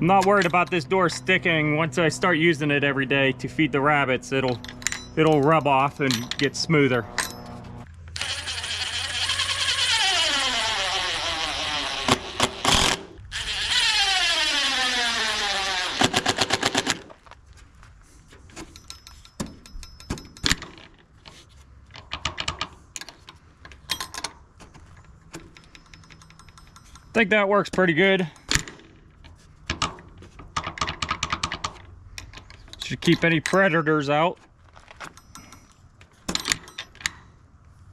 I'm not worried about this door sticking. Once I start using it every day to feed the rabbits, it'll rub off and get smoother. I think that works pretty good. Should keep any predators out.